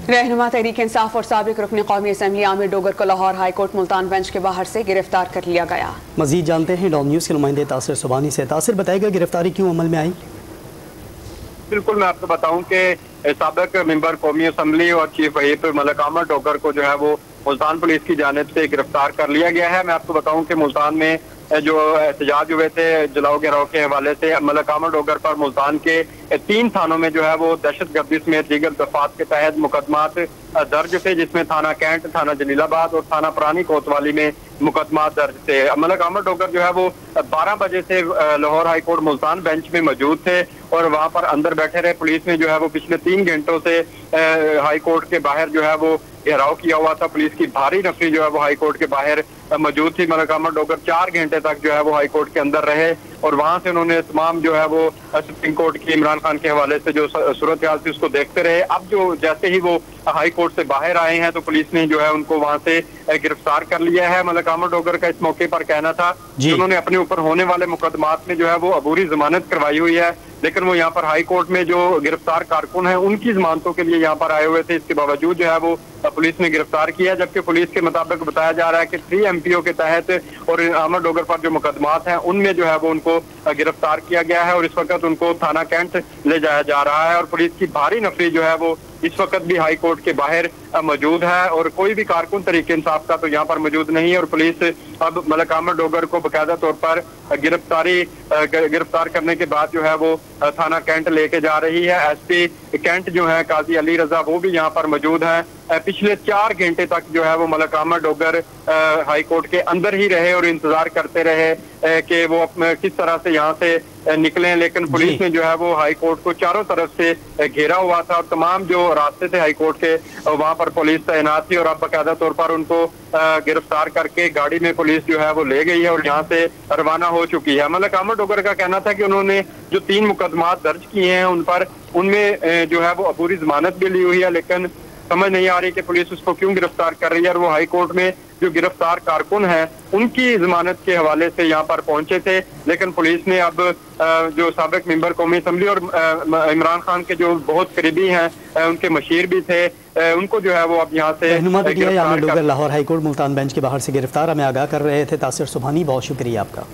रहनुमा तहरीक इंसाफ और साबिक रुकन कौमी असम्बली आमिर डोगर को Lahore high court Multan bench के बाहर से गिरफ्तार कर लिया गया। मजीद जानते हैं डॉन न्यूज़ के नुमाइंदे तासिर सुबहानी से। तासिर, बताएगा गिरफ्तारी क्यों अमल में आई? बिल्कुल, मैं आपको बताऊं कि साबिक मेंबर कौमी असम्बली और चीफ व्हिप मलिक आमिर डोगर को जो है वो मुल्तान पुलिस की जानिब से गिरफ्तार कर लिया गया है। मैं आपको बताऊं कि मुल्तान में जो एहतजाज हुए थे जलाओ गिराव के हवाले से, मलिक आमिर डोगर पर मुल्तान के 3 थानों में जो है वो दहशतगर्दी समेत दीगर दफात के तहत मुकदमात दर्ज थे, जिसमें थाना कैंट, थाना जलीलाबाद और थाना पुरानी कोतवाली में मुकदमात दर्ज थे। मलिक आमिर डोगर जो है वो 12 बजे से Lahore high court Multan bench में मौजूद थे और वहां पर अंदर बैठे रहे। पुलिस ने जो है वो पिछले 3 घंटों से हाई कोर्ट के बाहर जो है वो घेराव किया हुआ था। पुलिस की भारी नफरी जो है वो हाई कोर्ट के बाहर मौजूद थी। मलिक आमिर डोगर 4 घंटे तक जो है वो हाई कोर्ट के अंदर रहे और वहां से उन्होंने तमाम जो है वो सुप्रीम कोर्ट की इमरान खान के हवाले से जो सूरत हाल थी उसको देखते रहे। अब जो जैसे ही वो हाई कोर्ट से बाहर आए हैं तो पुलिस ने जो है उनको वहां से गिरफ्तार कर लिया है। मलिक आमिर डोगर का इस मौके पर कहना था कि उन्होंने अपने ऊपर होने वाले मुकदमात में जो है वो अबूरी जमानत करवाई हुई है, लेकिन वो यहाँ पर हाई कोर्ट में जो गिरफ्तार कारकुन है उनकी जमानतों के लिए यहाँ पर आए हुए थे। इसके बावजूद जो है वो पुलिस ने गिरफ्तार किया, जबकि पुलिस के मुताबिक बताया जा रहा है कि 3 MPO के तहत और आमिर डोगर पर जो मुकदमात हैं उनमें जो है वो उनको गिरफ्तार किया गया है और इस वक्त उनको थाना कैंट ले जाया जा रहा है। और पुलिस की भारी नफरी जो है वो इस वक्त भी हाई कोर्ट के बाहर मौजूद है और कोई भी कारकुन तरीके इंसाफ का तो यहाँ पर मौजूद नहीं है। और पुलिस अब मलिक आमिर डोगर को बाकायदा तौर पर गिरफ्तार करने के बाद जो है वो थाना कैंट लेके जा रही है। SP कैंट जो है काजी अली रजा वो भी यहाँ पर मौजूद है। पिछले 4 घंटे तक जो है वो मलिक आमिर डोगर हाई कोर्ट के अंदर ही रहे और इंतजार करते रहे कि वो किस तरह से यहाँ से निकलें, लेकिन पुलिस ने जो है वो हाई कोर्ट को चारों तरफ से घेरा हुआ था और तमाम जो रास्ते थे हाई कोर्ट के वहां पर पुलिस तैनात थी और अब बाकायदा तौर पर उनको गिरफ्तार करके गाड़ी में पुलिस जो है वो ले गई है और यहाँ से रवाना हो चुकी है। मलिक आमिर डोगर का कहना था कि उन्होंने जो 3 मुकदमात दर्ज किए हैं उन पर उनमें जो है वो अबूरी जमानत भी ली हुई है, लेकिन समझ नहीं आ रही कि पुलिस उसको क्यों गिरफ्तार कर रही है। और वो हाई कोर्ट में जो गिरफ्तार कारकुन है उनकी जमानत के हवाले से यहाँ पर पहुंचे थे, लेकिन पुलिस ने अब जो साबिक मेंबर कौमी असम्बली और इमरान खान के जो बहुत करीबी हैं उनके मशीर भी थे उनको जो है वो अब यहाँ से Aamir Dogar Lahore high court Multan bench के बाहर से गिरफ्तार हमें आगाह कर रहे थे। तासिर सुबहानी, बहुत शुक्रिया आपका।